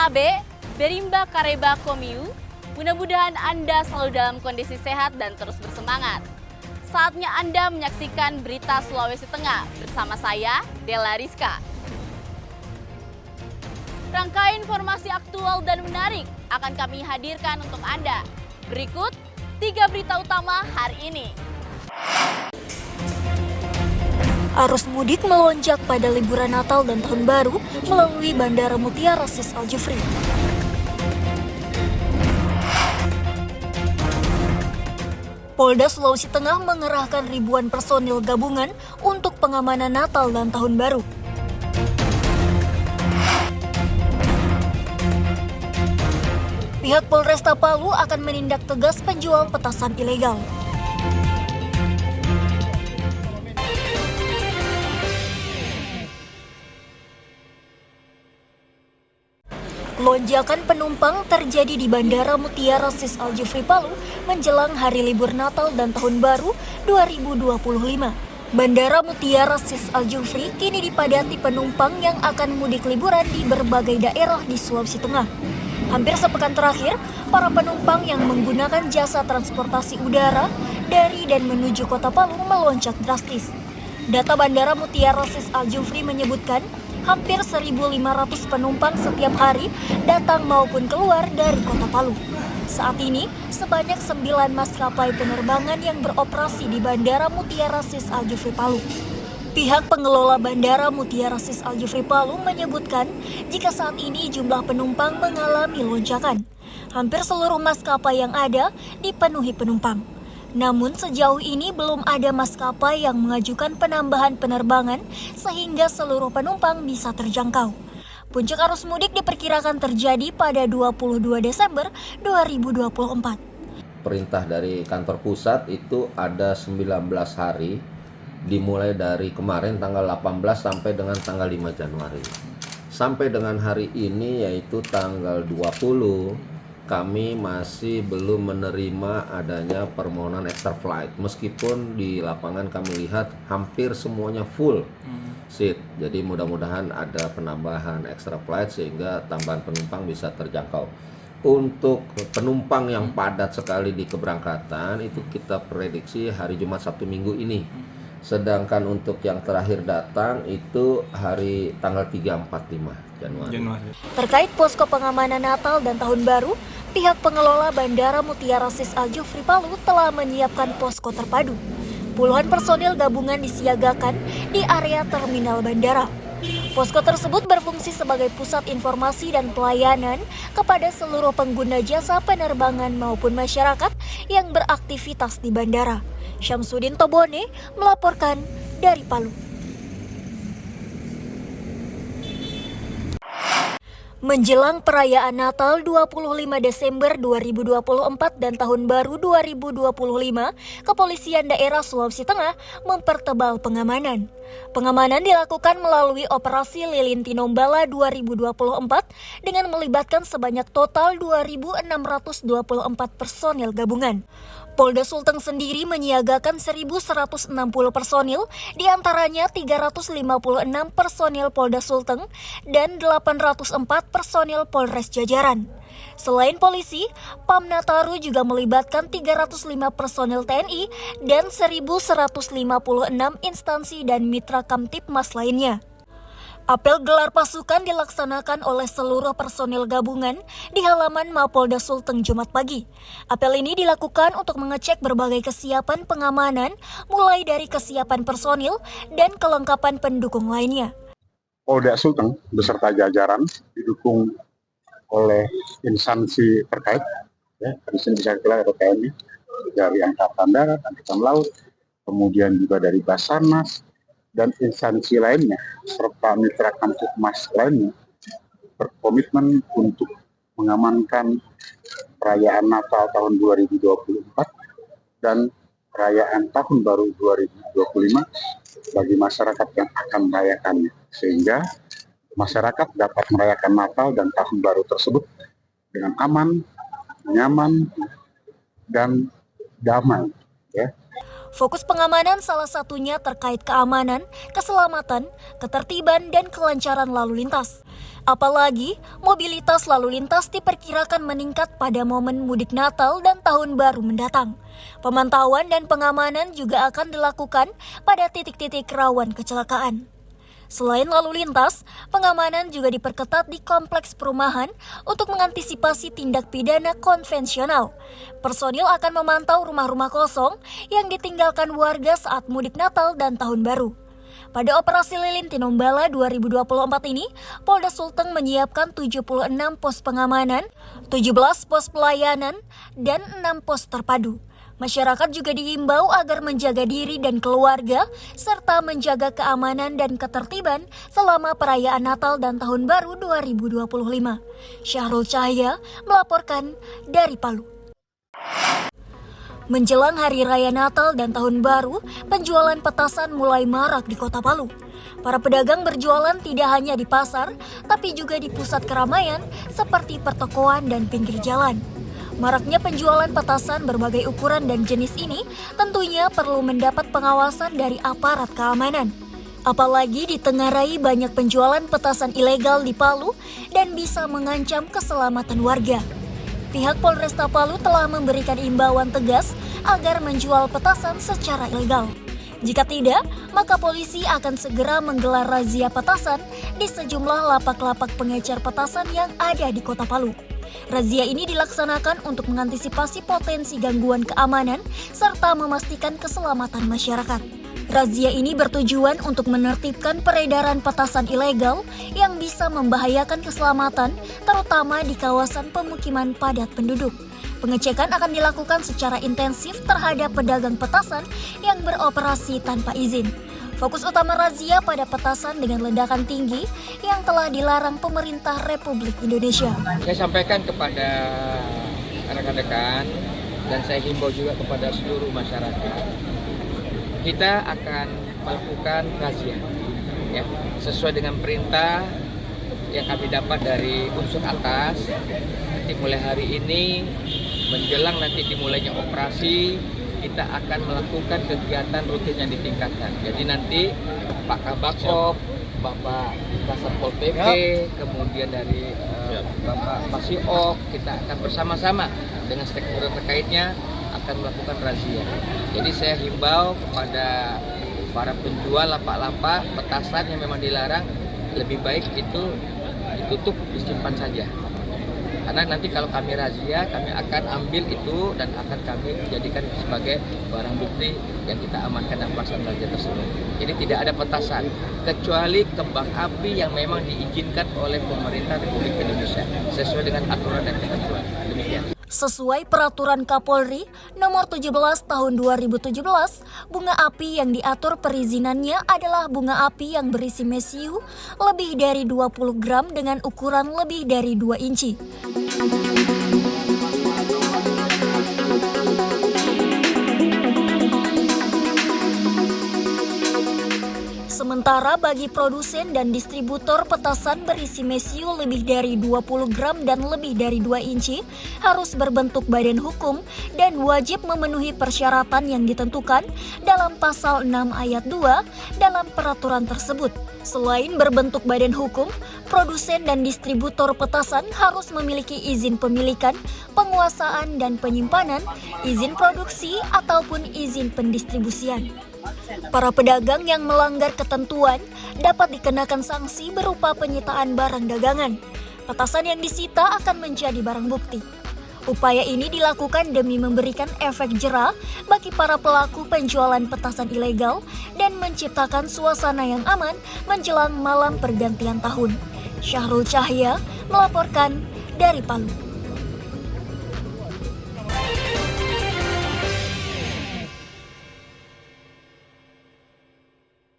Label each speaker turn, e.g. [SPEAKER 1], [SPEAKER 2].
[SPEAKER 1] Sabe, Berimba Kareba Komiu. Mudah-mudahan Anda selalu dalam kondisi sehat dan terus bersemangat. Saatnya Anda menyaksikan berita Sulawesi Tengah bersama saya, Della Rizka. Rangkaian informasi aktual dan menarik akan kami hadirkan untuk Anda. Berikut 3 berita utama hari ini.
[SPEAKER 2] Arus mudik melonjak pada liburan Natal dan Tahun Baru melalui Bandara Mutiara Sis Al Jufri. Polda Sulawesi Tengah mengerahkan ribuan personil gabungan untuk pengamanan Natal dan Tahun Baru. Pihak Polresta Palu akan menindak tegas penjual petasan ilegal. Lonjakan penumpang terjadi di Bandara Mutiara Sis Al Jufri Palu menjelang hari libur Natal dan Tahun Baru 2025. Bandara Mutiara Sis Al Jufri kini dipadati penumpang yang akan mudik liburan di berbagai daerah di Sulawesi Tengah. Hampir sepekan terakhir, para penumpang yang menggunakan jasa transportasi udara dari dan menuju kota Palu melonjak drastis. Data Bandara Mutiara Sis Al Jufri menyebutkan hampir 1.500 penumpang setiap hari datang maupun keluar dari kota Palu. Saat ini, sebanyak 9 maskapai penerbangan yang beroperasi di Bandara Mutiara Sis Al Jufri Palu. Pihak pengelola Bandara Mutiara Sis Al Jufri Palu menyebutkan jika saat ini jumlah penumpang mengalami lonjakan. Hampir seluruh maskapai yang ada dipenuhi penumpang. Namun sejauh ini belum ada maskapai yang mengajukan penambahan penerbangan sehingga seluruh penumpang bisa terjangkau. Puncak arus mudik diperkirakan terjadi pada 22 Desember 2024.
[SPEAKER 3] Perintah dari kantor pusat itu ada 19 hari, dimulai dari kemarin tanggal 18 sampai dengan tanggal 5 Januari. Sampai dengan hari ini yaitu tanggal 20, kami masih belum menerima adanya permohonan extra flight. Meskipun di lapangan kami lihat hampir semuanya full seat. Jadi mudah-mudahan ada penambahan extra flight sehingga tambahan penumpang bisa terjangkau. Untuk penumpang yang padat sekali di keberangkatan itu kita prediksi hari Jumat, Sabtu, Minggu ini. Sedangkan untuk yang terakhir datang itu hari tanggal 3, 4, 5 Januari.
[SPEAKER 2] Terkait posko pengamanan Natal dan Tahun Baru, pihak pengelola Bandara Mutiara Sis Al Jufri Palu telah menyiapkan posko terpadu. Puluhan personil gabungan disiagakan di area terminal bandara. Posko tersebut berfungsi sebagai pusat informasi dan pelayanan kepada seluruh pengguna jasa penerbangan maupun masyarakat yang beraktivitas di bandara. Syamsuddin Tobone melaporkan dari Palu. Menjelang perayaan Natal 25 Desember 2024 dan Tahun Baru 2025, Kepolisian Daerah Sulawesi Tengah mempertebal pengamanan. Pengamanan dilakukan melalui Operasi Lilin Tinombala 2024 dengan melibatkan sebanyak total 2.624 personil gabungan. Polda Sulteng sendiri menyiagakan 1.160 personil, diantaranya 356 personil Polda Sulteng dan 804 personil Polres Jajaran. Selain polisi, Pam Nataru juga melibatkan 305 personil TNI dan 1.156 instansi dan mitra Kamtipmas lainnya. Apel gelar pasukan dilaksanakan oleh seluruh personil gabungan di halaman Mapolda Sulteng Jumat pagi. Apel ini dilakukan untuk mengecek berbagai kesiapan pengamanan, mulai dari kesiapan personil dan kelengkapan pendukung lainnya.
[SPEAKER 4] Polda Sulteng beserta jajaran didukung oleh instansi terkait, di sini bisa kita lihat TNI, dari Angkatan Darat, Angkatan Laut, kemudian juga dari Basarnas, dan instansi lainnya, serta mitra Kamtipmas lainnya, berkomitmen untuk mengamankan perayaan Natal tahun 2024 dan perayaan Tahun Baru 2025 bagi masyarakat yang akan merayakannya, sehingga masyarakat dapat merayakan Natal dan Tahun Baru tersebut dengan aman, nyaman, dan damai.
[SPEAKER 2] Fokus pengamanan salah satunya terkait keamanan, keselamatan, ketertiban, dan kelancaran lalu lintas. Apalagi, mobilitas lalu lintas diperkirakan meningkat pada momen mudik Natal dan Tahun Baru mendatang. Pemantauan dan pengamanan juga akan dilakukan pada titik-titik rawan kecelakaan. Selain lalu lintas, pengamanan juga diperketat di kompleks perumahan untuk mengantisipasi tindak pidana konvensional. Personil akan memantau rumah-rumah kosong yang ditinggalkan warga saat mudik Natal dan Tahun Baru. Pada operasi Lilin Tinombala 2024 ini, Polda Sulteng menyiapkan 76 pos pengamanan, 17 pos pelayanan, dan 6 pos terpadu. Masyarakat juga diimbau agar menjaga diri dan keluarga, serta menjaga keamanan dan ketertiban selama perayaan Natal dan Tahun Baru 2025. Syahrul Cahya melaporkan dari Palu. Menjelang Hari Raya Natal dan Tahun Baru, penjualan petasan mulai marak di Kota Palu. Para pedagang berjualan tidak hanya di pasar, tapi juga di pusat keramaian seperti pertokoan dan pinggir jalan. Maraknya penjualan petasan berbagai ukuran dan jenis ini tentunya perlu mendapat pengawasan dari aparat keamanan. Apalagi ditengarai banyak penjualan petasan ilegal di Palu dan bisa mengancam keselamatan warga. Pihak Polresta Palu telah memberikan imbauan tegas agar menjual petasan secara ilegal. Jika tidak, maka polisi akan segera menggelar razia petasan di sejumlah lapak-lapak pengecer petasan yang ada di Kota Palu. Razia ini dilaksanakan untuk mengantisipasi potensi gangguan keamanan serta memastikan keselamatan masyarakat. Razia ini bertujuan untuk menertibkan peredaran petasan ilegal yang bisa membahayakan keselamatan, terutama di kawasan pemukiman padat penduduk. Pengecekan akan dilakukan secara intensif terhadap pedagang petasan yang beroperasi tanpa izin. Fokus utama razia pada petasan dengan ledakan tinggi yang telah dilarang pemerintah Republik Indonesia.
[SPEAKER 5] Saya sampaikan kepada rekan-rekan dan saya himbau juga kepada seluruh masyarakat. Kita akan melakukan razia, ya, sesuai dengan perintah yang kami dapat dari unsur atas. Nanti mulai hari ini menjelang nanti dimulainya operasi, kita akan melakukan kegiatan rutin yang ditingkatkan. Jadi nanti Pak Kabakop, Bapak Kasatpol PP, kemudian dari Bapak Masiok, kita akan bersama-sama dengan stakeholder terkaitnya akan melakukan razia. Jadi saya himbau kepada para penjual lapak-lapak petasan yang memang dilarang, lebih baik itu ditutup, disimpan saja. Karena nanti kalau kami razia, kami akan ambil itu dan akan kami jadikan sebagai barang bukti yang kita amankan dalam pelaksanaan razia tersebut. Jadi tidak ada petasan, kecuali kembang api yang memang diizinkan oleh pemerintah Republik Indonesia sesuai dengan aturan dan ketentuan. Demikian.
[SPEAKER 2] Sesuai peraturan Kapolri nomor 17 tahun 2017, bunga api yang diatur perizinannya adalah bunga api yang berisi mesiu lebih dari 20 gram dengan ukuran lebih dari 2 inci. Sementara bagi produsen dan distributor petasan berisi mesiu lebih dari 20 gram dan lebih dari 2 inci harus berbentuk badan hukum dan wajib memenuhi persyaratan yang ditentukan dalam pasal 6 ayat 2 dalam peraturan tersebut. Selain berbentuk badan hukum, produsen dan distributor petasan harus memiliki izin pemilikan, penguasaan dan penyimpanan, izin produksi ataupun izin pendistribusian. Para pedagang yang melanggar ketentuan dapat dikenakan sanksi berupa penyitaan barang dagangan. Petasan yang disita akan menjadi barang bukti. Upaya ini dilakukan demi memberikan efek jera bagi para pelaku penjualan petasan ilegal dan menciptakan suasana yang aman menjelang malam pergantian tahun. Syahrul Cahya melaporkan dari Palu.